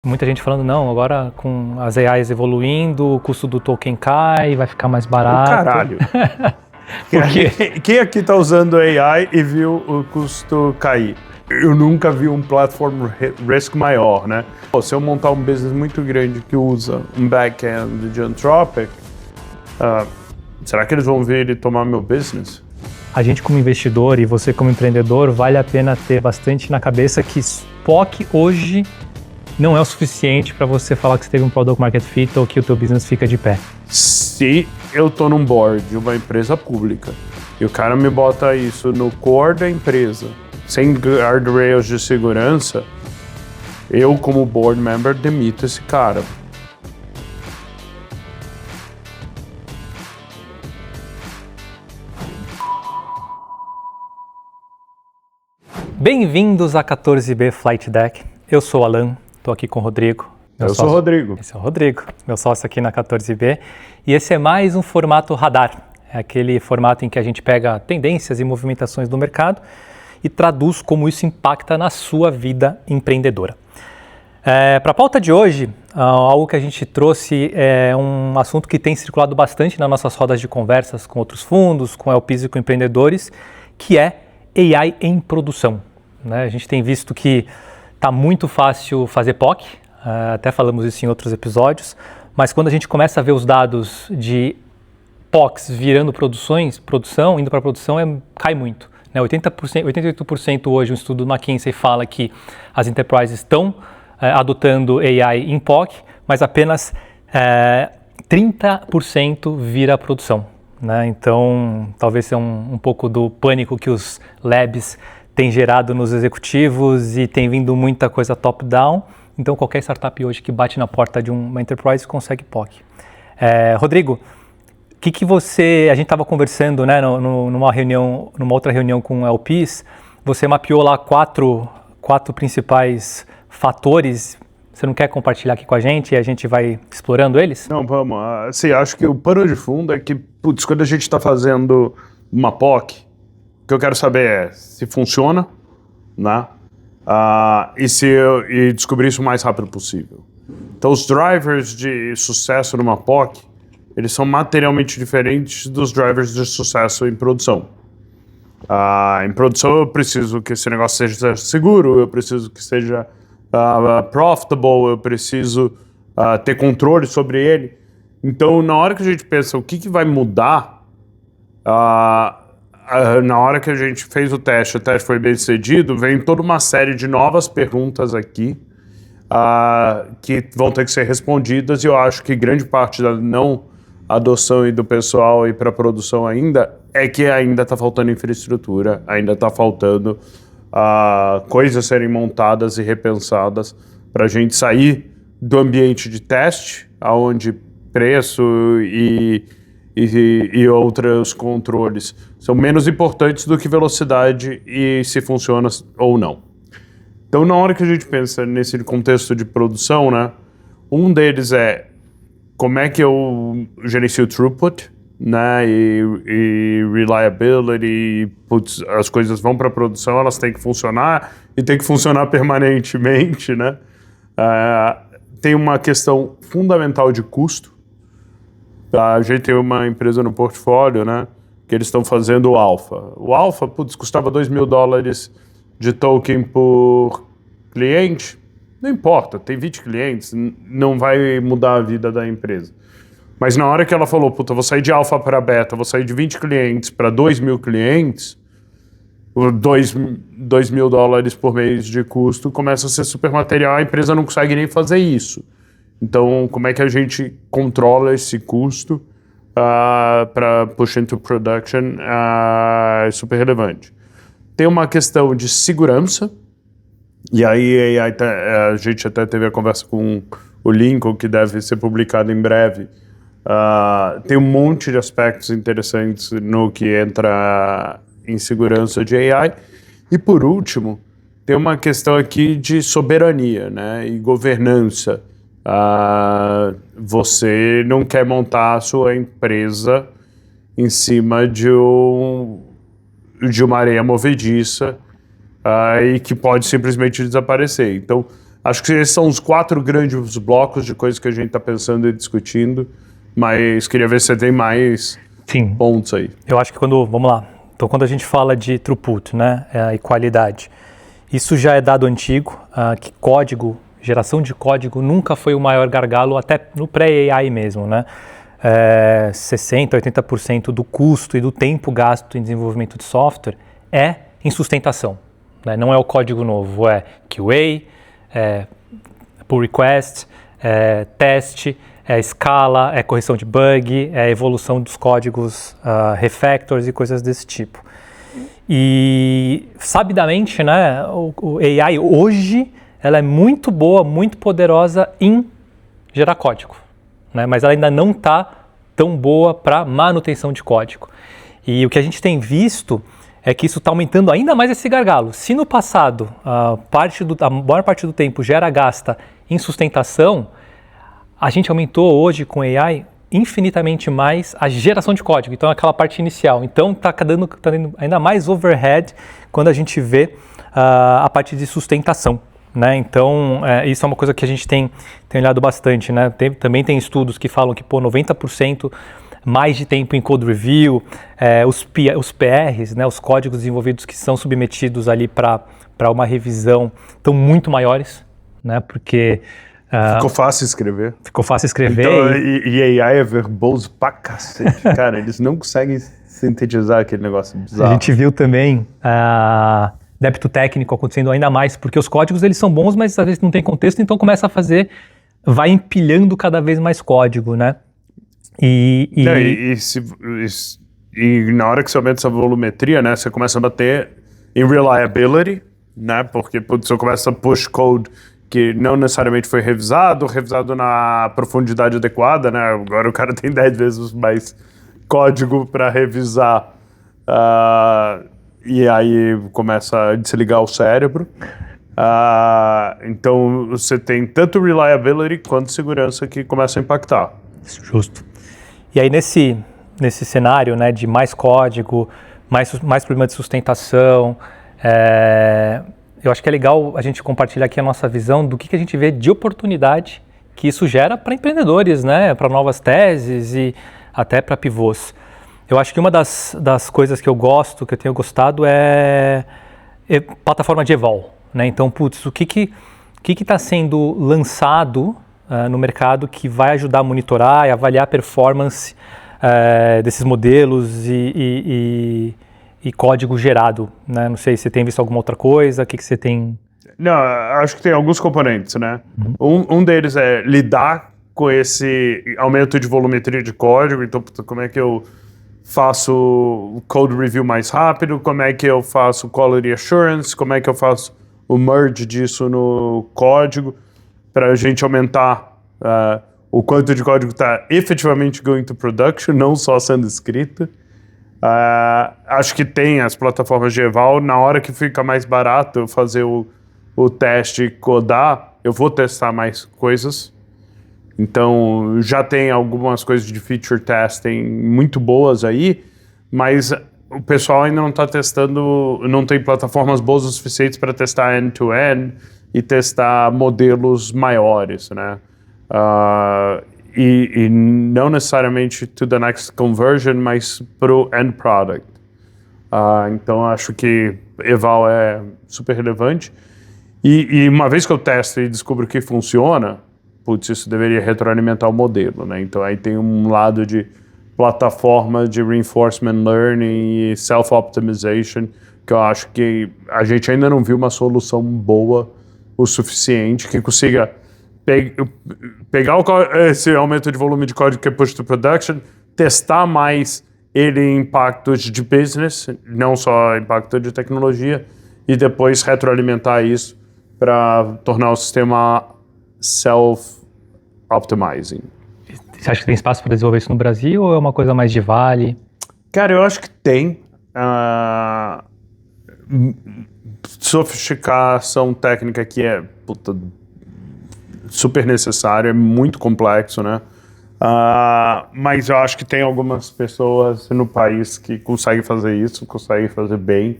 Muita gente falando, não, agora com as AIs evoluindo, o custo do token cai, vai ficar mais barato. Caralho. Por quê? Quem aqui tá usando AI e viu o custo cair? Eu nunca vi um platform risk maior, né? Se eu montar um business muito grande que usa um back-end de Anthropic, será que eles vão vir e tomar meu business? A gente como investidor e você como empreendedor, vale a pena ter bastante na cabeça que POC hoje não é o suficiente para você falar que você teve um product market fit ou que o teu business fica de pé. Se eu tô num board de uma empresa pública e o cara me bota isso no core da empresa, sem guardrails de segurança, eu como board member demito esse cara. Bem-vindos a 14B Flight Deck. Eu sou o Alan, estou aqui com o Rodrigo. Eu sou o Rodrigo. Esse é o Rodrigo, meu sócio aqui na 14B. E esse é mais um formato radar. É aquele formato em que a gente pega tendências e movimentações do mercado e traduz como isso impacta na sua vida empreendedora. Para a pauta de hoje, algo que a gente trouxe é um assunto que tem circulado bastante nas nossas rodas de conversas com outros fundos, com LPs e com empreendedores, que é AI em produção. A gente tem visto que está muito fácil fazer POC, até falamos isso em outros episódios, mas quando a gente começa a ver os dados de POCs virando indo para a produção, cai muito. 88% hoje, um estudo do McKinsey fala que as enterprises estão adotando AI em POC, mas apenas 30% vira a produção. Então, talvez seja um pouco do pânico que os labs têm gerado nos executivos e tem vindo muita coisa top-down. Então, qualquer startup hoje que bate na porta de uma enterprise consegue POC. Rodrigo, a gente estava conversando numa outra reunião com LPs, você mapeou lá quatro principais fatores. Você não quer compartilhar aqui com a gente e a gente vai explorando eles? Não, vamos. Assim, acho que o pano de fundo é que, quando a gente está fazendo uma POC, o que eu quero saber é se funciona, né? E descobrir isso o mais rápido possível. Então, os drivers de sucesso numa POC, eles são materialmente diferentes dos drivers de sucesso em produção. Em produção, eu preciso que esse negócio seja seguro, eu preciso que seja profitable, eu preciso ter controle sobre ele. Então, na hora que a gente pensa o que vai mudar, na hora que a gente fez o teste foi bem sucedido, vem toda uma série de novas perguntas aqui que vão ter que ser respondidas, e eu acho que grande parte da não adoção e do pessoal ir para a produção ainda está faltando infraestrutura, ainda está faltando coisas serem montadas e repensadas para a gente sair do ambiente de teste, onde preço e outros controles são menos importantes do que velocidade e se funciona ou não. Então, na hora que a gente pensa nesse contexto de produção, né, um deles é como é que eu gerencio throughput, né, e reliability, as coisas vão para a produção, elas têm que funcionar e tem que funcionar permanentemente, né? Tem uma questão fundamental de custo. A gente tem uma empresa no portfólio, né, que eles estão fazendo o Alpha. O Alpha, custava $2.000 de token por cliente. Não importa, tem 20 clientes, não vai mudar a vida da empresa. Mas na hora que ela falou, vou sair de Alpha para Beta, vou sair de 20 clientes para 2.000 clientes, $2.000 por mês de custo começa a ser super material, a empresa não consegue nem fazer isso. Então, como é que a gente controla esse custo para push into production é super relevante. Tem uma questão de segurança, e aí a gente até teve a conversa com o Lincoln, que deve ser publicado em breve. Tem um monte de aspectos interessantes no que entra em segurança de AI. E por último, tem uma questão aqui de soberania, né, e governança. Você não quer montar a sua empresa em cima de uma areia movediça e que pode simplesmente desaparecer. Então, Acho que esses são os 4 grandes blocos de coisas que a gente está pensando e discutindo, mas queria ver se você tem mais pontos aí. Eu acho que vamos lá, então quando a gente fala de throughput, né, e qualidade, isso já é dado antigo, que geração de código nunca foi o maior gargalo, até no pré-AI mesmo, né? 60%, 80% do custo e do tempo gasto em desenvolvimento de software é em sustentação, né? Não é o código novo, é QA, pull request, teste, escala, correção de bug, evolução dos códigos, refactors e coisas desse tipo. E, sabidamente, né, o AI hoje, ela é muito boa, muito poderosa em gerar código, né, mas ela ainda não está tão boa para manutenção de código. E o que a gente tem visto é que isso está aumentando ainda mais esse gargalo. Se no passado a maior parte do tempo já era gasta em sustentação, a gente aumentou hoje com AI infinitamente mais a geração de código, então aquela parte inicial. Então está dando ainda mais overhead quando a gente vê a parte de sustentação, né? Então isso é uma coisa que a gente tem olhado bastante, né? Também tem estudos que falam que 90% mais de tempo em code review, os PRs, né, os códigos desenvolvidos que são submetidos ali para uma revisão estão muito maiores, né? Porque ficou fácil escrever. Ficou fácil escrever. Então, e AI é verboso pra cacete, cara. Eles não conseguem sintetizar aquele negócio bizarro. A gente viu também débito técnico acontecendo ainda mais, porque os códigos eles são bons, mas às vezes não tem contexto, então começa a vai empilhando cada vez mais código, né? E na hora que você aumenta essa volumetria, né, você começa a bater em reliability, né, porque você começa a push code que não necessariamente foi revisado na profundidade adequada, né? Agora o cara tem 10 vezes mais código para revisar, e aí começa a desligar o cérebro. Então você tem tanto reliability quanto segurança que começa a impactar. Justo. E aí nesse cenário, né, de mais código, mais problema de sustentação, eu acho que é legal a gente compartilhar aqui a nossa visão do que a gente vê de oportunidade que isso gera para empreendedores, né, para novas teses e até para pivôs. Eu acho que uma das coisas que eu tenho gostado é plataforma de eval, né? Então, o que está sendo lançado no mercado que vai ajudar a monitorar e avaliar a performance desses modelos e código gerado, né? Não sei se você tem visto alguma outra coisa, o que você tem... Não, acho que tem alguns componentes, né? Um deles é lidar com esse aumento de volumetria de código, então como é que eu faço code review mais rápido, como é que eu faço quality assurance, como é que eu faço o merge disso no código, para a gente aumentar o quanto de código está efetivamente going to production, não só sendo escrito. Acho que tem as plataformas de eval, na hora que fica mais barato fazer o teste e codar, eu vou testar mais coisas. Então já tem algumas coisas de feature testing muito boas aí, mas o pessoal ainda não está testando, não tem plataformas boas o suficiente para testar end-to-end e testar modelos maiores, né? E não necessariamente to the next conversion, mas pro end product. Então acho que eval é super relevante. E uma vez que eu testo e descubro que funciona, isso deveria retroalimentar o modelo, né? Então aí tem um lado de plataforma de reinforcement learning e self-optimization, que eu acho que a gente ainda não viu uma solução boa o suficiente que consiga pegar esse aumento de volume de código que é push to production, testar mais ele em impactos de business, não só impacto de tecnologia, e depois retroalimentar isso para tornar o sistema self-optimizing. Você acha que tem espaço para desenvolver isso no Brasil ou é uma coisa mais de vale? Cara, eu acho que tem. Sofisticação técnica que é super necessário, é muito complexo, né? Mas eu acho que tem algumas pessoas no país que conseguem fazer isso, conseguem fazer bem.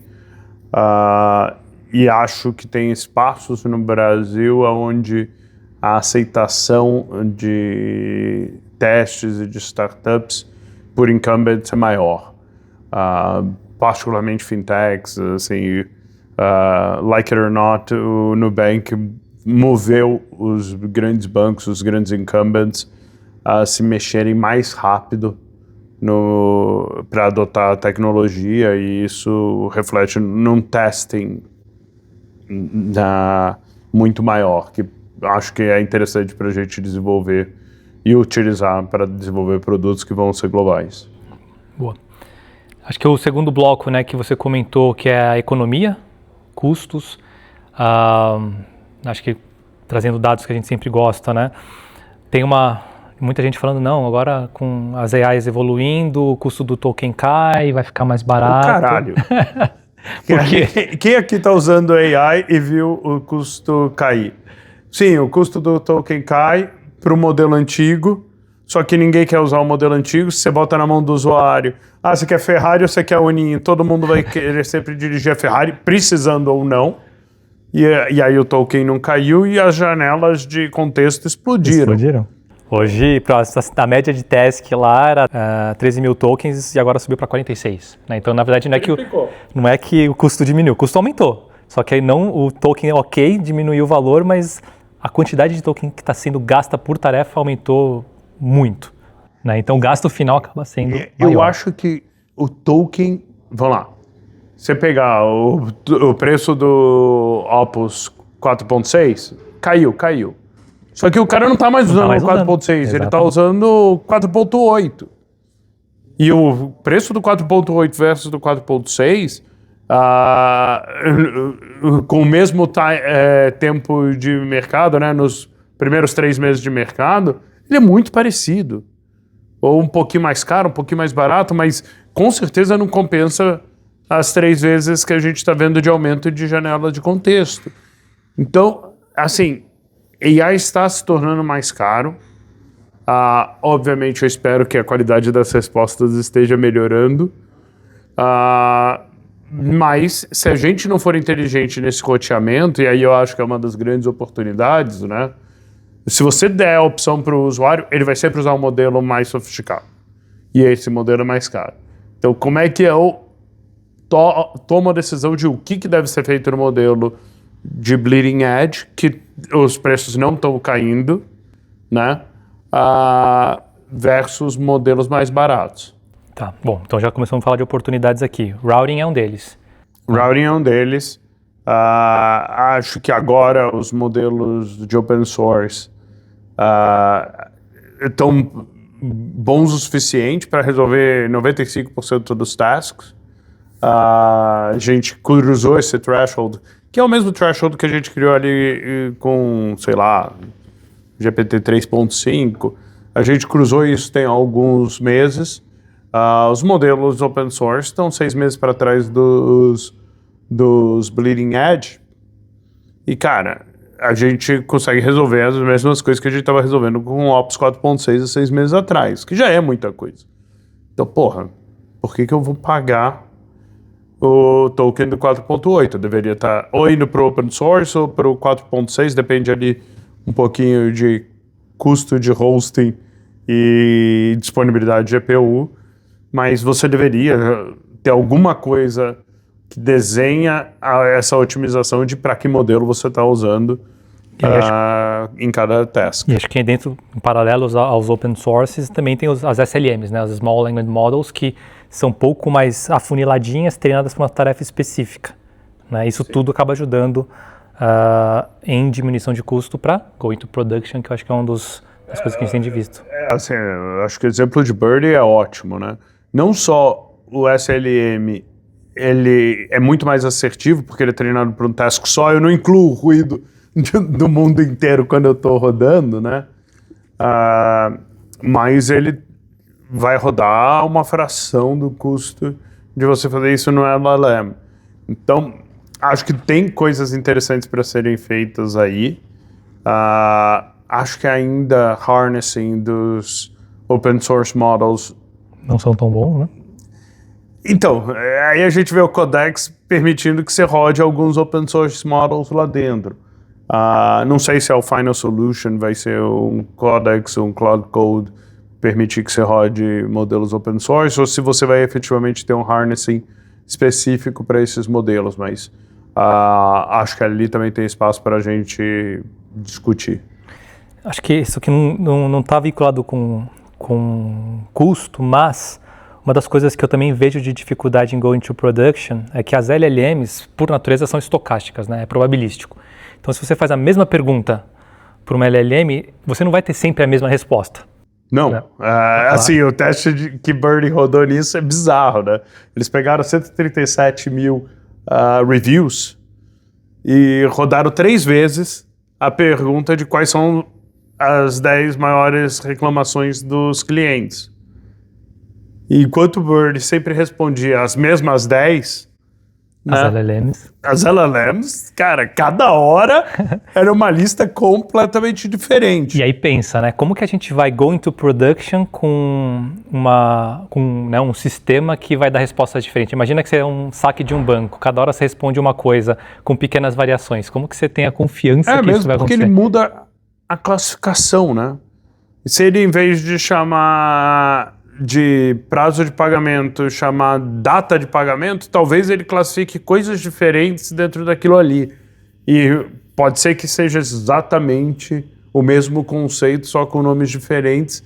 e acho que tem espaços no Brasil onde a aceitação de testes e de startups por incumbents é maior. Particularmente fintechs, assim, like it or not, o Nubank moveu os grandes bancos, os grandes incumbents, a se mexerem mais rápido para adotar a tecnologia, e isso reflete num testing muito maior, que acho que é interessante para a gente desenvolver e utilizar para desenvolver produtos que vão ser globais. Boa. Acho que o segundo bloco, né, que você comentou, que é a economia, custos, acho que trazendo dados que a gente sempre gosta, né, tem muita gente falando, não, agora com as AIs evoluindo, o custo do token cai, vai ficar mais barato. Caralho! Quem aqui está usando AI e viu o custo cair? Sim, o custo do token cai para o modelo antigo, só que ninguém quer usar o modelo antigo. Você bota na mão do usuário, você quer Ferrari ou você quer Uninho? Todo mundo vai querer sempre dirigir a Ferrari, precisando ou não. E aí o token não caiu e as janelas de contexto explodiram. Hoje, a média de task lá era 13 mil tokens e agora subiu para 46. Né? Então, na verdade, não é que o custo diminuiu, o custo aumentou. Só que aí o token ok, diminuiu o valor, mas a quantidade de token que está sendo gasta por tarefa aumentou muito. Né? Então, o gasto final acaba sendo maior. Eu acho que o token... Vamos lá. Você pegar o preço do Opus 4.6, caiu. Só que o cara não está mais usando o 4.6, ele está usando o 4.8. E o preço do 4.8 versus do 4.6, com o mesmo tempo de mercado, né, nos primeiros 3 meses de mercado, ele é muito parecido. Ou um pouquinho mais caro, um pouquinho mais barato, mas com certeza não compensa as 3 vezes que a gente está vendo de aumento de janela de contexto. Então, assim, AI está se tornando mais caro. Obviamente, eu espero que a qualidade das respostas esteja melhorando. Mas, se a gente não for inteligente nesse roteamento, e aí eu acho que é uma das grandes oportunidades, né? Se você der a opção para o usuário, ele vai sempre usar um modelo mais sofisticado. E esse modelo é mais caro. Então, como é que eu tomo a decisão de o que deve ser feito no modelo de bleeding edge, que os preços não estão caindo, né? Versus modelos mais baratos. Tá, bom, então já começamos a falar de oportunidades aqui. Routing é um deles. Routing é um deles. Acho que agora os modelos de open source estão bons o suficiente para resolver 95% dos tasks. A gente cruzou esse threshold, que é o mesmo threshold que a gente criou ali com, sei lá, GPT 3.5. A gente cruzou isso tem alguns meses. Os modelos open source estão 6 meses para trás dos bleeding edge. E, cara, a gente consegue resolver as mesmas coisas que a gente estava resolvendo com o Ops 4.6 há 6 meses atrás, que já é muita coisa. Então, porra, por que eu vou pagar o token do 4.8? Eu deveria estar ou indo para o open source ou para o 4.6, depende ali um pouquinho de custo de hosting e disponibilidade de GPU, mas você deveria ter alguma coisa que desenha essa otimização de para que modelo você está usando em cada task. E acho que dentro, em paralelo aos open sources, também tem as SLMs, né, as Small Language Models, que são um pouco mais afuniladinhas, treinadas para uma tarefa específica. Né? Isso Sim. tudo acaba ajudando em diminuição de custo para go into production, que eu acho que é uma das coisas que a gente tem de visto. Assim, eu acho que o exemplo de Birdie é ótimo, né? Não só o SLM, ele é muito mais assertivo, porque ele é treinado para um task só, eu não incluo o ruído do mundo inteiro quando eu estou rodando, né? Mas ele vai rodar uma fração do custo de você fazer isso no LLM. Então, acho que tem coisas interessantes para serem feitas aí. Acho que ainda harnessing dos open source models não são tão bons, né? Então, aí a gente vê o Codex permitindo que você rode alguns open source models lá dentro. Não sei se é o final solution, vai ser um Codex, um Cloud Code, permitir que você rode modelos open source, ou se você vai efetivamente ter um harnessing específico para esses modelos, mas acho que ali também tem espaço para a gente discutir. Acho que isso aqui não está vinculado com custo, mas uma das coisas que eu também vejo de dificuldade em going to production é que as LLMs, por natureza, são estocásticas, né? É probabilístico. Então, se você faz a mesma pergunta para uma LLM, você não vai ter sempre a mesma resposta. Não, assim, o teste que Birdie rodou nisso é bizarro, né? Eles pegaram 137 mil reviews e rodaram 3 vezes a pergunta de quais são as 10 maiores reclamações dos clientes. E enquanto o Birdie sempre respondia as mesmas 10, As LLMs, cara, cada hora era uma lista completamente diferente. E aí pensa, né? Como que a gente vai go into production com um sistema que vai dar respostas diferentes? Imagina que você é um saque de um banco, cada hora você responde uma coisa com pequenas variações. Como que você tem a confiança que isso vai acontecer? Porque ele muda a classificação, né? Se ele, em vez de chamar de prazo de pagamento, chamar data de pagamento, talvez ele classifique coisas diferentes dentro daquilo ali. E pode ser que seja exatamente o mesmo conceito, só com nomes diferentes,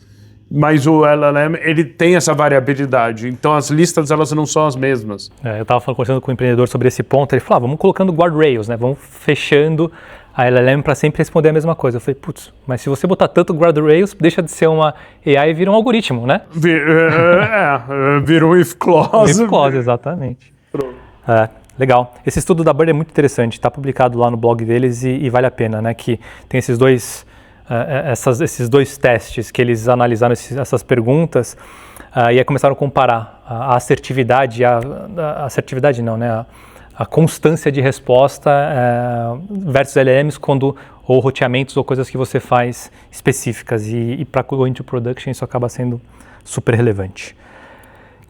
mas o LLM, ele tem essa variabilidade. Então as listas, elas não são as mesmas. Eu estava conversando com um empreendedor sobre esse ponto, ele falou, vamos colocando guardrails, né? Vamos fechando a LLM para sempre responder a mesma coisa. Eu falei, putz, mas se você botar tanto guardrails, deixa de ser uma AI e vira um algoritmo, né? Vira um if clause. If clause, exatamente. Legal. Esse estudo da Bird é muito interessante, está publicado lá no blog deles e vale a pena, né? Que tem esses dois testes que eles analisaram essas perguntas e aí começaram a comparar a assertividade, assertividade não, né? A constância de resposta versus LLMs ou roteamentos ou coisas que você faz específicas e para go into production isso acaba sendo super relevante.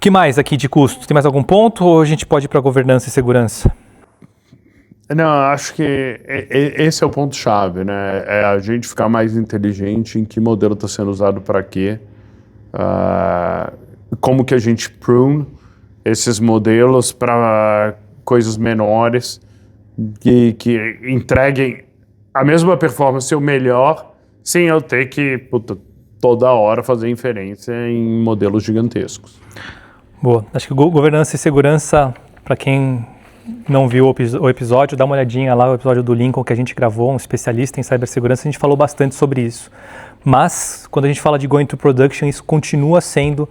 Que mais aqui de custo? Tem mais algum ponto ou a gente pode ir para governança e segurança? Não, acho que esse é o ponto-chave, né? É a gente ficar mais inteligente em que modelo está sendo usado para quê, como que a gente prune esses modelos para coisas menores que entreguem a mesma performance ou melhor, sem eu ter que toda hora fazer inferência em modelos gigantescos. Boa. Acho que governança e segurança, para quem não viu o episódio, dá uma olhadinha lá, o episódio do Lincoln que a gente gravou, um especialista em cibersegurança, a gente falou bastante sobre isso. Mas, quando a gente fala de going to production, isso continua sendo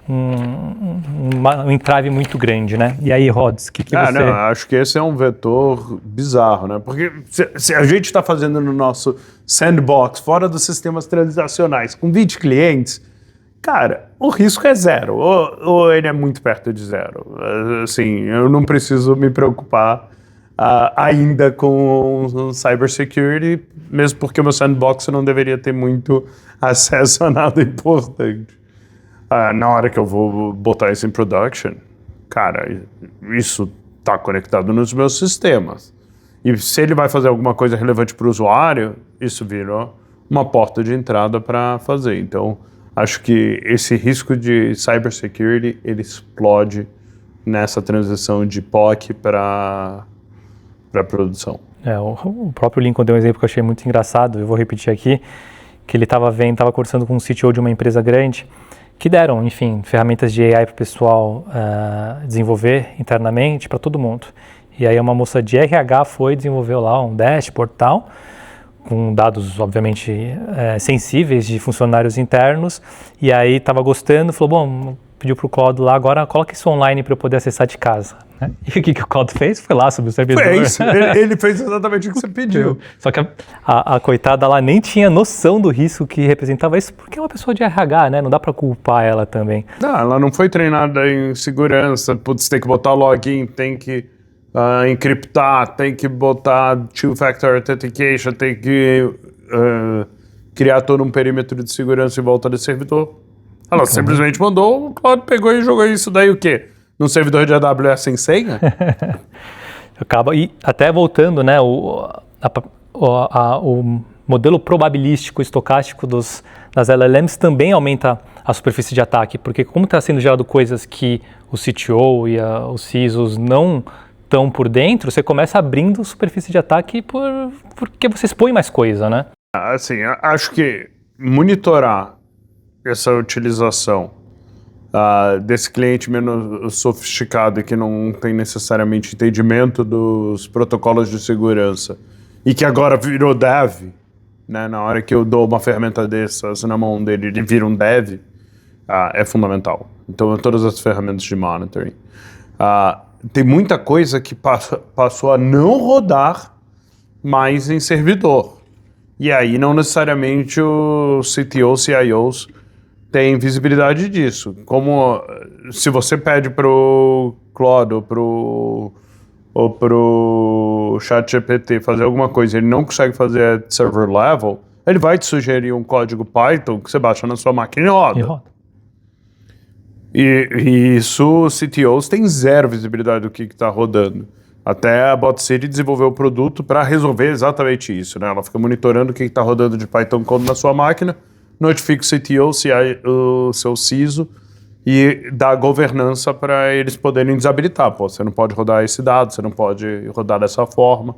um entrave muito grande, né? E aí, Rods, que você... Não, acho que esse é um vetor bizarro, né? Porque se a gente está fazendo no nosso sandbox, fora dos sistemas transacionais, com 20 clientes, cara, o risco é zero, ou ele é muito perto de zero. Assim, eu não preciso me preocupar ainda com cybersecurity, mesmo porque o meu sandbox não deveria ter muito acesso a nada importante. Na hora que eu vou botar isso em production, cara, isso está conectado nos meus sistemas. E se ele vai fazer alguma coisa relevante para o usuário, isso vira uma porta de entrada para fazer. Então, acho que esse risco de cybersecurity, ele explode nessa transição de POC para produção. O próprio Lincoln deu um exemplo que eu achei muito engraçado, eu vou repetir aqui, que ele estava conversando com um CTO de uma empresa grande, que deram, enfim, ferramentas de AI para o pessoal desenvolver internamente para todo mundo. E aí uma moça de RH desenvolveu lá um dashboard e tal, com dados, obviamente, sensíveis de funcionários internos, e aí estava gostando, falou, bom, pediu para o Claude lá, agora coloca isso online para eu poder acessar de casa. Né? E o que o Claude fez? Foi lá sobre o servidor. Ele fez exatamente o que você pediu. Só que a coitada lá nem tinha noção do risco que representava isso, porque é uma pessoa de RH, né? Não dá para culpar ela também. Não, ela não foi treinada em segurança, putz, tem que botar login, tem que encriptar, tem que botar two-factor authentication, tem que criar todo um perímetro de segurança em volta desse servidor. Ela simplesmente mandou, o Claude pegou e jogou isso daí o quê? num servidor de AWS sem senha? Acaba, e até voltando, né, o modelo probabilístico, estocástico das LLMs também aumenta a superfície de ataque, porque como está sendo gerado coisas que o CTO e os CISOs não estão por dentro, você começa abrindo superfície de ataque porque você expõe mais coisa, né? Assim, acho que monitorar essa utilização desse cliente menos sofisticado e que não tem necessariamente entendimento dos protocolos de segurança e que agora virou dev, né? Na hora que eu dou uma ferramenta dessas na mão dele, ele vira um dev, é fundamental. Então, todas as ferramentas de monitoring. Tem muita coisa que passou a não rodar mais em servidor. E aí, não necessariamente os CTOs, CIOs têm visibilidade disso. Como se você pede para o Claude ou pro ChatGPT fazer alguma coisa e ele não consegue fazer at server level, ele vai te sugerir um código Python que você baixa na sua máquina e roda. E isso, CTOs têm zero visibilidade do que está rodando. Até a BotCity desenvolveu o produto para resolver exatamente isso, né? Ela fica monitorando o que está rodando de Python Code na sua máquina, notifica o CTO, o seu CISO, e dá governança para eles poderem desabilitar. Pô, você não pode rodar esse dado, você não pode rodar dessa forma.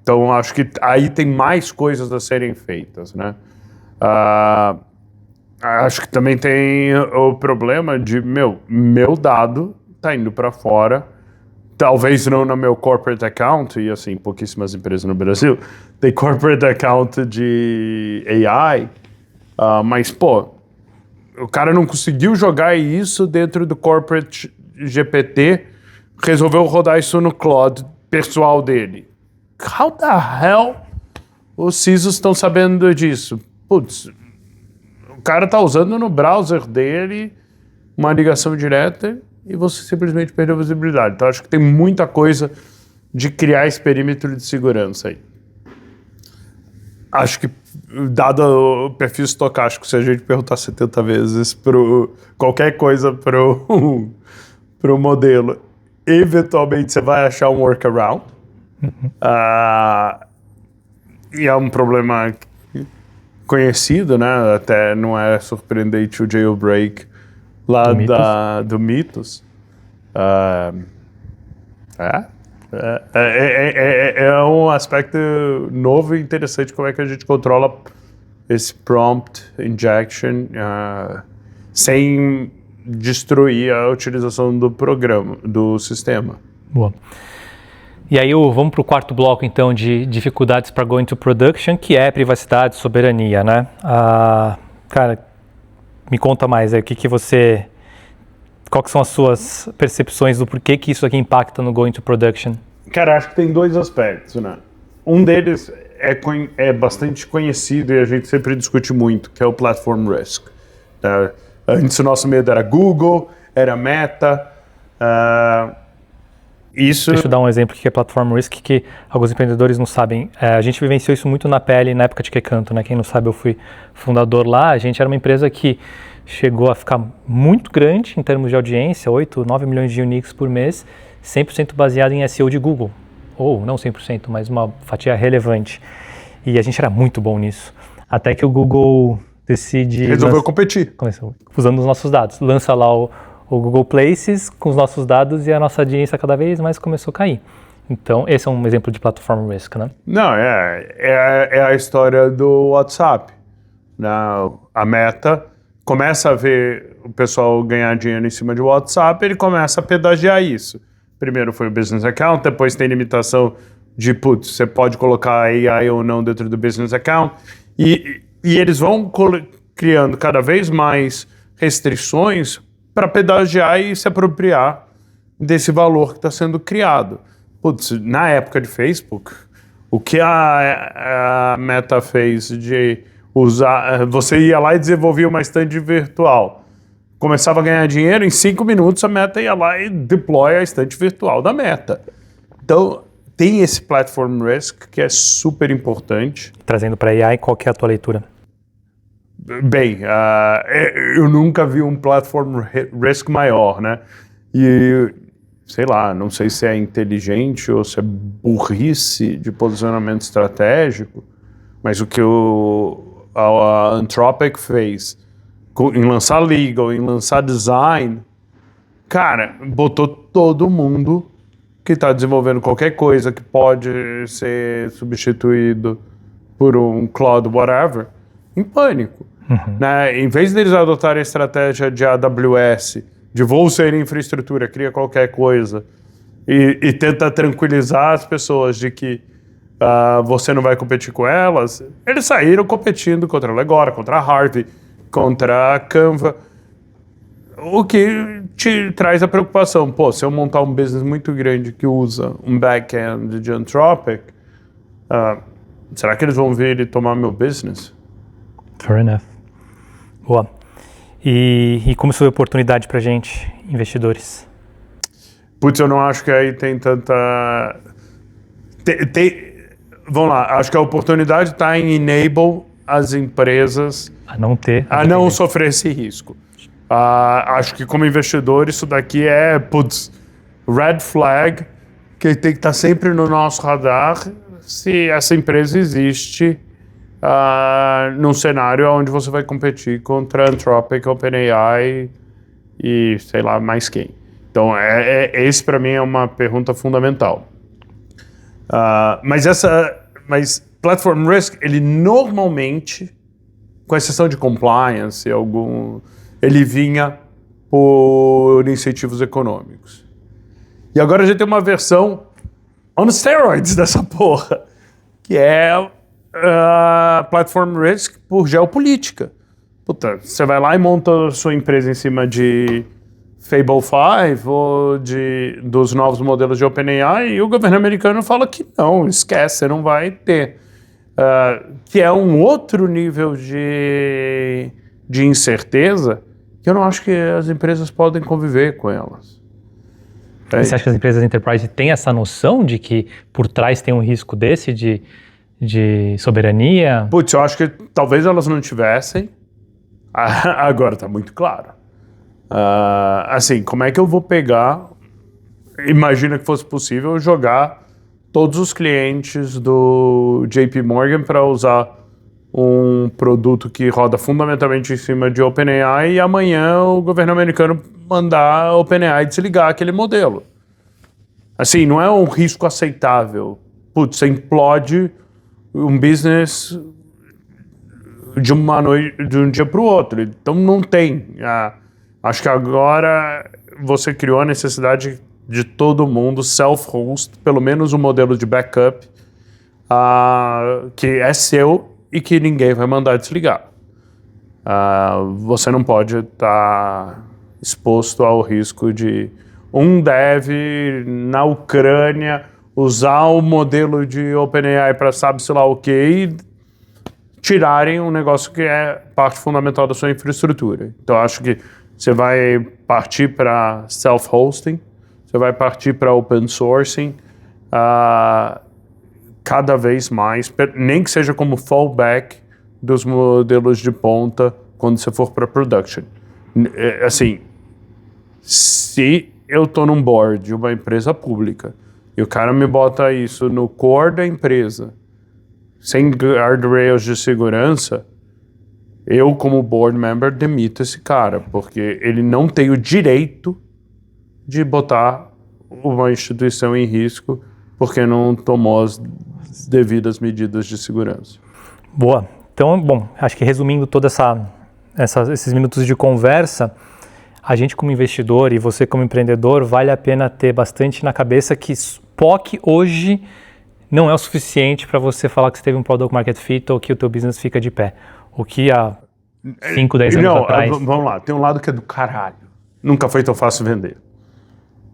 Então, acho que aí tem mais coisas a serem feitas, né? Acho que também tem o problema de, meu dado tá indo para fora, talvez não no meu corporate account, e assim, pouquíssimas empresas no Brasil tem corporate account de AI, mas, pô, o cara não conseguiu jogar isso dentro do corporate GPT, resolveu rodar isso no Claude pessoal dele. How the hell os CISOs estão sabendo disso? Putz, o cara tá usando no browser dele uma ligação direta e você simplesmente perdeu a visibilidade. Então, acho que tem muita coisa de criar esse perímetro de segurança aí. Acho que, dado o perfil estocástico, se a gente perguntar 70 vezes qualquer coisa pro modelo, eventualmente você vai achar um workaround. E é um problema conhecido, né? Até não é surpreendente o jailbreak lá do Mythos. É um aspecto novo e interessante como é que a gente controla esse prompt injection sem destruir a utilização do programa, do sistema. Boa. E aí vamos para o quarto bloco, então, de dificuldades para go into production, que é privacidade, soberania, né? Cara, me conta mais aí, quais são as suas percepções do porquê que isso aqui impacta no go into production? Cara, acho que tem dois aspectos, né? Um deles é bastante conhecido e a gente sempre discute muito, que é o platform risk. Antes o nosso medo era Google, era Meta. Deixa eu dar um exemplo que é Platform Risk, que alguns empreendedores não sabem. A gente vivenciou isso muito na pele na época de QCanto, né? Quem não sabe, eu fui fundador lá. A gente era uma empresa que chegou a ficar muito grande em termos de audiência, 8, 9 milhões de uniques por mês, 100% baseado em SEO de Google. Ou não 100%, mas uma fatia relevante. E a gente era muito bom nisso. Até que o Google decide... Resolveu competir. Começou usando os nossos dados. Lança lá o Google Places com os nossos dados e a nossa audiência cada vez mais começou a cair. Então, esse é um exemplo de platform risk, né? Não, é a história do WhatsApp. A Meta começa a ver o pessoal ganhar dinheiro em cima de WhatsApp, ele começa a pedagiar isso. Primeiro foi o Business Account, depois tem limitação de, você pode colocar AI ou não dentro do Business Account. E eles vão criando cada vez mais restrições para pedagiar e se apropriar desse valor que está sendo criado. Na época de Facebook, o que a Meta fez de usar... Você ia lá e desenvolvia uma stand virtual. Começava a ganhar dinheiro, em 5 minutos a Meta ia lá e deploy a stand virtual da Meta. Então, tem esse platform risk que é super importante. Trazendo para AI, qual que é a tua leitura? Bem, eu nunca vi um platform risk maior, né? E, sei lá, não sei se é inteligente ou se é burrice de posicionamento estratégico, mas o que a Anthropic fez em lançar legal, em lançar design, cara, botou todo mundo que está desenvolvendo qualquer coisa que pode ser substituído por um cloud whatever, em pânico. Né? Em vez deles adotarem a estratégia de AWS, de vou ser infraestrutura, cria qualquer coisa, e tenta tranquilizar as pessoas de que você não vai competir com elas, eles saíram competindo contra a Legora, contra a Harvey, contra a Canva, o que te traz a preocupação. Pô, se eu montar um business muito grande que usa um back-end de Anthropic, será que eles vão vir e tomar meu business? Fair enough. Boa. E como isso é oportunidade pra gente, investidores? Putz, eu não acho que aí tem tanta... Vamos lá, acho que a oportunidade está em enable as empresas A não ter... a não sofrer esse risco. Acho que como investidor isso daqui é, red flag, que tem que estar sempre no nosso radar se essa empresa existe num cenário onde você vai competir contra Anthropic, OpenAI e sei lá mais quem. Então, esse para mim é uma pergunta fundamental. Mas platform risk, ele normalmente, com exceção de compliance, ele vinha por incentivos econômicos. E agora a gente tem uma versão on steroids dessa porra, que é platform risk por geopolítica. Puta, você vai lá e monta a sua empresa em cima de Fable 5 ou dos novos modelos de OpenAI e o governo americano fala que não, esquece, você não vai ter. Que é um outro nível de incerteza que eu não acho que as empresas podem conviver com elas. Você acha que as empresas enterprise têm essa noção de que por trás tem um risco desse de soberania? Putz, eu acho que talvez elas não tivessem. Agora tá muito claro. Assim, como é que eu vou pegar, imagina que fosse possível, jogar todos os clientes do JP Morgan para usar um produto que roda fundamentalmente em cima de OpenAI e amanhã o governo americano mandar a OpenAI desligar aquele modelo. Assim, não é um risco aceitável. Putz, você implode um business de uma noite, de um dia para o outro. Então não tem. Acho que agora você criou a necessidade de todo mundo self-host, pelo menos um modelo de backup que é seu e que ninguém vai mandar desligar. Você não pode estar exposto ao risco de um dev na Ucrânia usar o modelo de OpenAI para sabe-se lá o quê e tirarem um negócio que é parte fundamental da sua infraestrutura. Então, acho que você vai partir para self-hosting, você vai partir para open sourcing, cada vez mais, nem que seja como fallback dos modelos de ponta quando você for para production. Assim, se eu estou num board de uma empresa pública e o cara me bota isso no core da empresa, sem guardrails de segurança, eu, como board member, demito esse cara, porque ele não tem o direito de botar uma instituição em risco porque não tomou as devidas medidas de segurança. Boa. Então, bom, acho que resumindo todos esses minutos de conversa, a gente como investidor e você como empreendedor, vale a pena ter bastante na cabeça que POC hoje não é o suficiente para você falar que você teve um product market fit ou que o teu business fica de pé. O que há 5, 10 anos atrás... Vamos lá, tem um lado que é do caralho. Nunca foi tão fácil vender.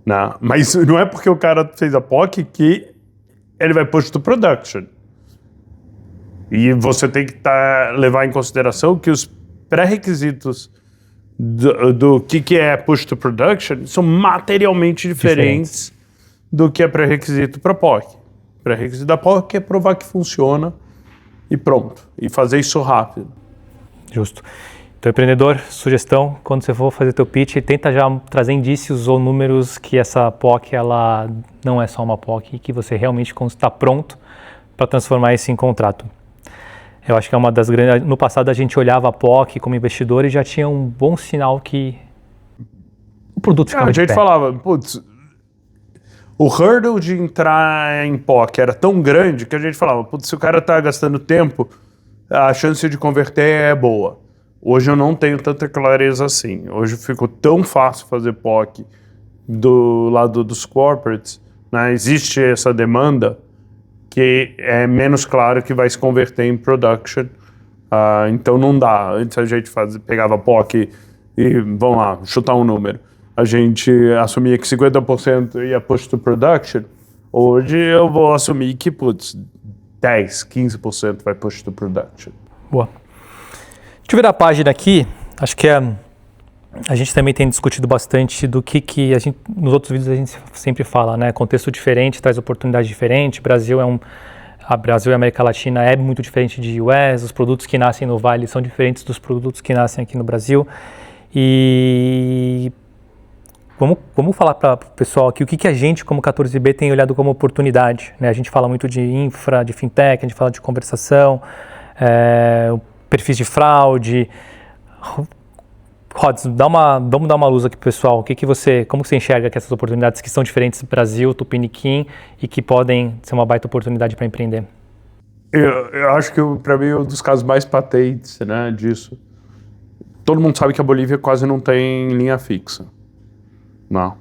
Não, mas não é porque o cara fez a POC que ele vai push to production. E você tem que levar em consideração que os pré-requisitos do que é push to production são materialmente diferentes do que é pré-requisito para POC. Pré-requisito da POC é provar que funciona e pronto. E fazer isso rápido. Justo. Então, empreendedor, sugestão, quando você for fazer teu pitch, tenta já trazer indícios ou números que essa POC, ela não é só uma POC, que você realmente está pronto para transformar isso em contrato. Eu acho que é uma das grandes... No passado, a gente olhava a POC como investidor e já tinha um bom sinal que o produto ficava de pé. A gente falava, putz, o hurdle de entrar em POC era tão grande que a gente falava, putz, se o cara tá gastando tempo, a chance de converter é boa. Hoje eu não tenho tanta clareza assim. Hoje ficou tão fácil fazer POC do lado dos corporates, né? Existe essa demanda que é menos claro que vai se converter em production. Então não dá. Antes a gente pegava POC e, vamos lá, chutar um número. A gente assumia que 50% ia push to production. Hoje eu vou assumir que, 10, 15% vai push to production. Boa. Deixa eu virar a página aqui. Acho que a gente também tem discutido bastante do que a gente, nos outros vídeos a gente sempre fala, né? Contexto diferente traz oportunidade diferente. Brasil e a América Latina é muito diferente de US. Os produtos que nascem no Vale são diferentes dos produtos que nascem aqui no Brasil. E vamos falar para o pessoal aqui o que a gente, como 14B, tem olhado como oportunidade, né? A gente fala muito de infra, de fintech, a gente fala de conversação, perfis de fraude. Rods, vamos dar uma luz aqui, pessoal. Como você enxerga que essas oportunidades que são diferentes do Brasil, Tupiniquim, e que podem ser uma baita oportunidade para empreender? Eu acho que, para mim, um dos casos mais patentes, né, disso. Todo mundo sabe que a Bolívia quase não tem linha fixa. Não,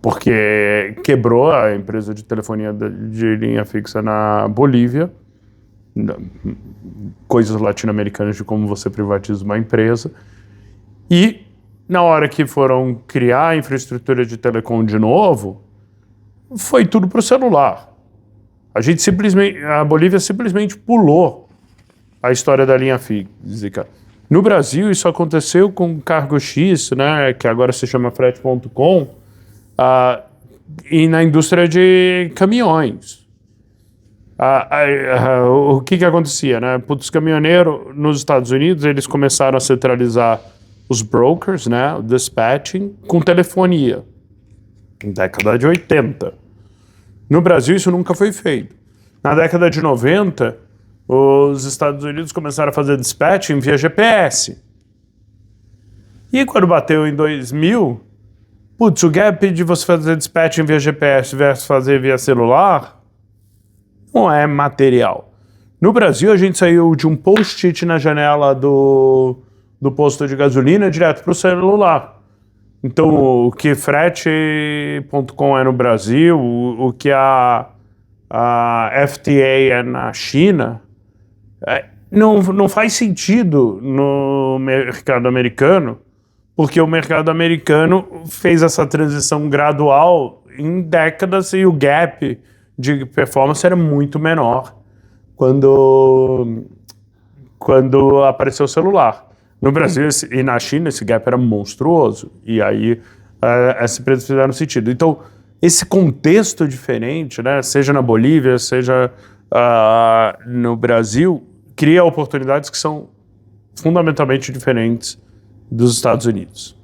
porque quebrou a empresa de telefonia de linha fixa na Bolívia. Coisas latino-americanas de como você privatiza uma empresa. E na hora que foram criar a infraestrutura de telecom de novo, foi tudo para o celular. A Bolívia simplesmente pulou a história da linha física. No Brasil, isso aconteceu com Cargo X, né, que agora se chama Frete.com, e na indústria de caminhões. O que acontecia, né? Os caminhoneiros nos Estados Unidos, eles começaram a centralizar os brokers, né, o dispatching, com telefonia, na década de 80. No Brasil, isso nunca foi feito. Na década de 90, os Estados Unidos começaram a fazer dispatching via GPS. E quando bateu em 2000, o gap de você fazer dispatching via GPS versus fazer via celular não é material. No Brasil, a gente saiu de um post-it na janela do posto de gasolina direto para o celular. Então, o que Frete.com é no Brasil, o que a FTA é na China, não faz sentido no mercado americano, porque o mercado americano fez essa transição gradual em décadas e o gap de performance era muito menor quando apareceu o celular. No Brasil e na China esse gap era monstruoso e aí essas empresas fizeram sentido. Então, esse contexto diferente, né, seja na Bolívia, seja no Brasil, cria oportunidades que são fundamentalmente diferentes dos Estados Unidos.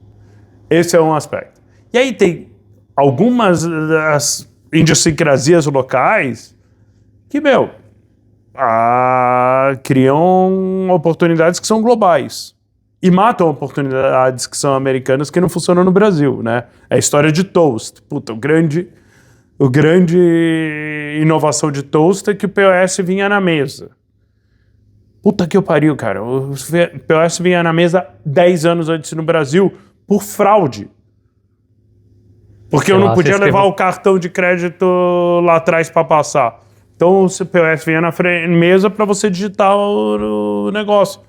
Esse é um aspecto. E aí tem algumas das idiosincrasias locais que, criam oportunidades que são globais e matam oportunidades que são americanas que não funcionam no Brasil, né? É a história de Toast. O grande inovação de Toast é que o POS vinha na mesa. Puta que eu pariu, cara. O POS vinha na mesa 10 anos antes no Brasil por fraude. Porque eu não podia levar o cartão de crédito lá atrás para passar. Então o POS vinha na mesa para você digitar o negócio.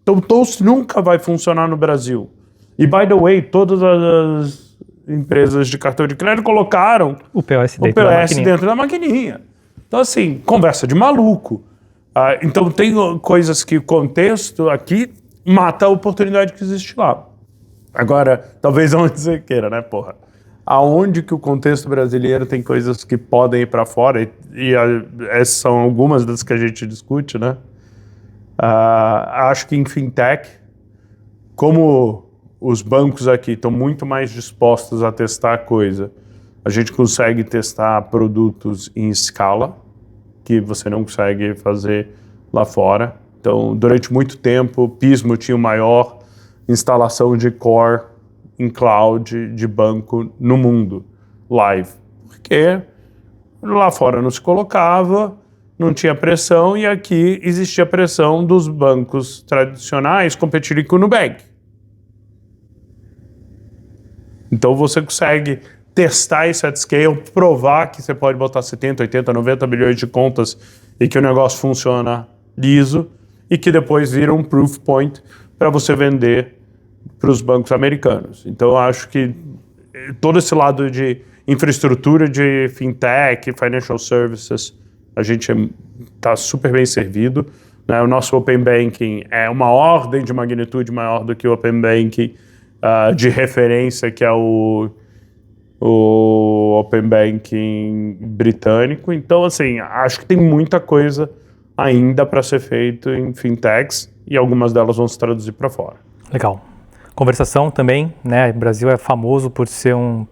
Então o Toast nunca vai funcionar no Brasil. E, by the way, todas as empresas de cartão de crédito colocaram o POS dentro da maquininha. Então, assim, conversa de maluco. Então tem coisas que o contexto aqui mata a oportunidade que existe lá. Agora, talvez onde você queira, né, porra? Aonde que o contexto brasileiro tem coisas que podem ir para fora, e essas são algumas das que a gente discute, né? Acho que em fintech, como os bancos aqui estão muito mais dispostos a testar coisa, a gente consegue testar produtos em escala, que você não consegue fazer lá fora. Então, durante muito tempo, o Pismo tinha a maior instalação de core em cloud de banco no mundo, live. Porque lá fora não se colocava, não tinha pressão, e aqui existia pressão dos bancos tradicionais competirem com o Nubank. Então você consegue testar isso at scale, provar que você pode botar 70, 80, 90 bilhões de contas e que o negócio funciona liso, e que depois vira um proof point para você vender para os bancos americanos. Então eu acho que todo esse lado de infraestrutura de fintech, financial services, a gente está super bem servido, né? O nosso Open Banking é uma ordem de magnitude maior do que o Open Banking de referência, que é o Open Banking britânico. Então, assim, acho que tem muita coisa ainda para ser feito em fintechs, e algumas delas vão se traduzir para fora. Legal. Conversação também, né? O Brasil é famoso por ser um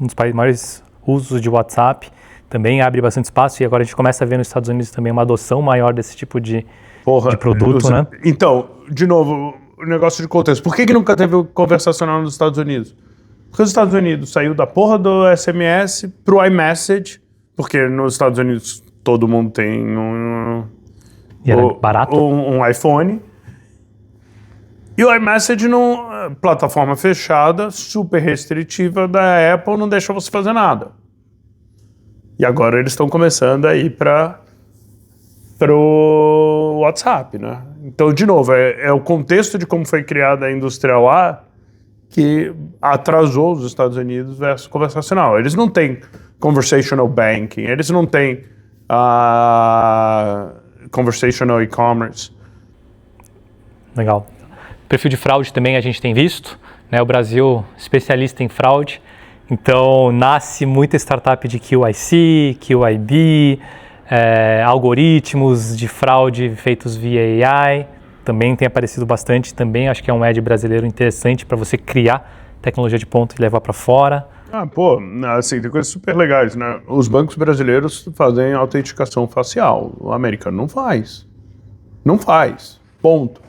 dos maiores usos de WhatsApp, também abre bastante espaço, e agora a gente começa a ver nos Estados Unidos também uma adoção maior desse tipo de produto, né? Então, de novo, o negócio de contexto. Por que nunca teve o conversacional nos Estados Unidos? Porque os Estados Unidos saiu da porra do SMS pro iMessage, porque nos Estados Unidos todo mundo tem barato. um iPhone. E o iMessage, plataforma fechada, super restritiva da Apple, não deixa você fazer nada. E agora eles estão começando a ir pro WhatsApp, né? Então, de novo, é o contexto de como foi criada a indústria lá que atrasou os Estados Unidos versus conversacional. Eles não têm conversational banking, eles não têm conversational e-commerce. Legal. Perfil de fraude também a gente tem visto, né? O Brasil especialista em fraude, então nasce muita startup de QIC, QIB, algoritmos de fraude feitos via AI, também tem aparecido bastante, também acho que é um edge brasileiro interessante para você criar tecnologia de ponta e levar para fora. Assim, tem coisas super legais, né? Os bancos brasileiros fazem autenticação facial, o americano não faz. Não faz, ponto.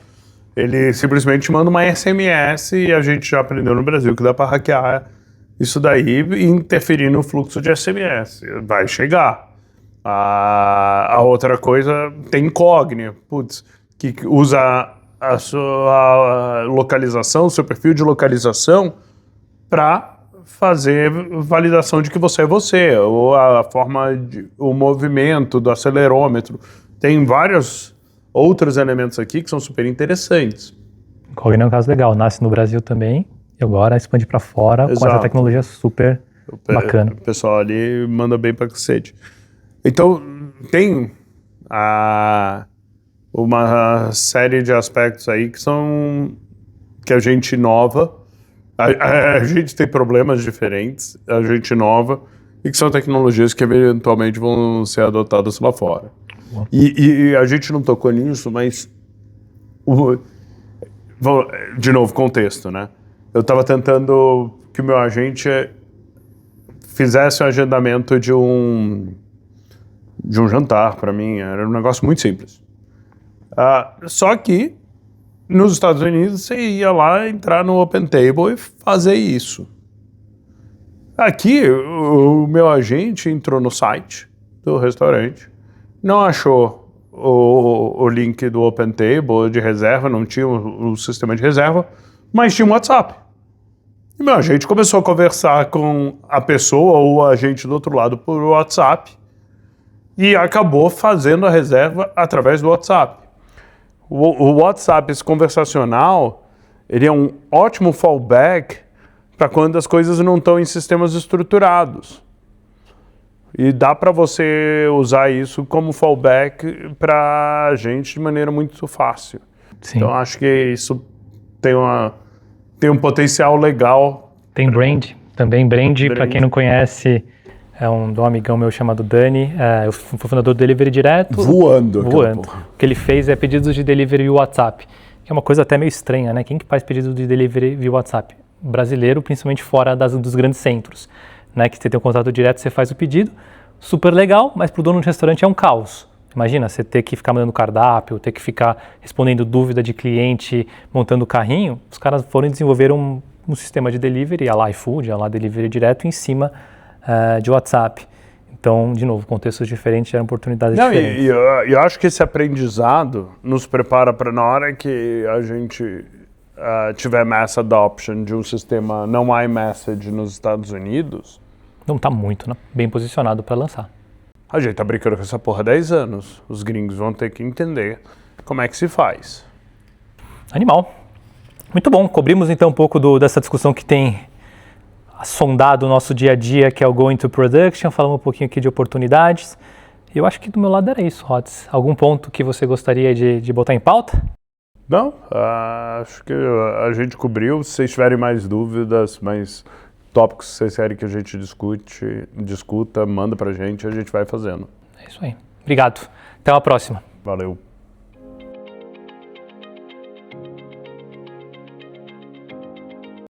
Ele simplesmente manda uma SMS, e a gente já aprendeu no Brasil que dá para hackear isso daí e interferir no fluxo de SMS. Vai chegar. A outra coisa tem incógnita, que usa a sua localização, o seu perfil de localização, para fazer validação de que você é você, ou a forma, o movimento do acelerômetro. Tem vários outros elementos aqui que são super interessantes. Incógnito é um caso legal, nasce no Brasil também, e agora expande para fora. Exato. Com essa tecnologia super bacana. O pessoal ali manda bem pra cacete. Então, tem uma série de aspectos aí que a gente inova. A gente tem problemas diferentes, a gente inova, e que são tecnologias que eventualmente vão ser adotadas lá fora. E a gente não tocou nisso, mas de novo, contexto, né? Eu estava tentando que o meu agente fizesse um agendamento de um jantar para mim. Era um negócio muito simples. Só que nos Estados Unidos você ia lá, entrar no OpenTable e fazer isso. Aqui o meu agente entrou no site do restaurante, não achou o link do OpenTable de reserva, não tinha o sistema de reserva, mas tinha um WhatsApp. E meu agente começou a conversar com a pessoa ou o agente do outro lado por WhatsApp e acabou fazendo a reserva através do WhatsApp. O WhatsApp, esse conversacional, ele é um ótimo fallback para quando as coisas não estão em sistemas estruturados. E dá para você usar isso como fallback para a gente de maneira muito fácil. Sim. Então, acho que isso tem um potencial legal. Tem brand, também brand. Para quem não conhece, é de um amigão meu chamado Dani, eu fui fundador do Delivery Direto. Voando. O que ele fez é pedidos de delivery via WhatsApp, que é uma coisa até meio estranha, né? Quem que faz pedido de delivery via WhatsApp? Brasileiro, principalmente fora dos grandes centros, né? Que você tem um contato direto, você faz o pedido, super legal, mas para o dono de restaurante é um caos. Imagina, você ter que ficar mandando cardápio, ter que ficar respondendo dúvida de cliente, montando carrinho. Os caras foram desenvolver um sistema de delivery, a lá iFood, a lá Delivery Direto, em cima de WhatsApp. Então, de novo, contextos diferentes geram oportunidades diferentes. E eu acho que esse aprendizado nos prepara para na hora que a gente tiver mass adoption de um sistema não iMessage nos Estados Unidos. Não está muito, né? Bem posicionado para lançar. A gente tá brincando com essa porra há 10 anos. Os gringos vão ter que entender como é que se faz. Animal. Muito bom. Cobrimos então um pouco dessa discussão que tem sondado o nosso dia a dia, que é o Going to Production. Falamos um pouquinho aqui de oportunidades. E eu acho que do meu lado era isso, Rods. Algum ponto que você gostaria de botar em pauta? Não, acho que a gente cobriu. Se vocês tiverem mais dúvidas, mais tópicos que vocês querem que a gente discuta, manda pra gente e a gente vai fazendo. É isso aí. Obrigado. Até uma próxima. Valeu.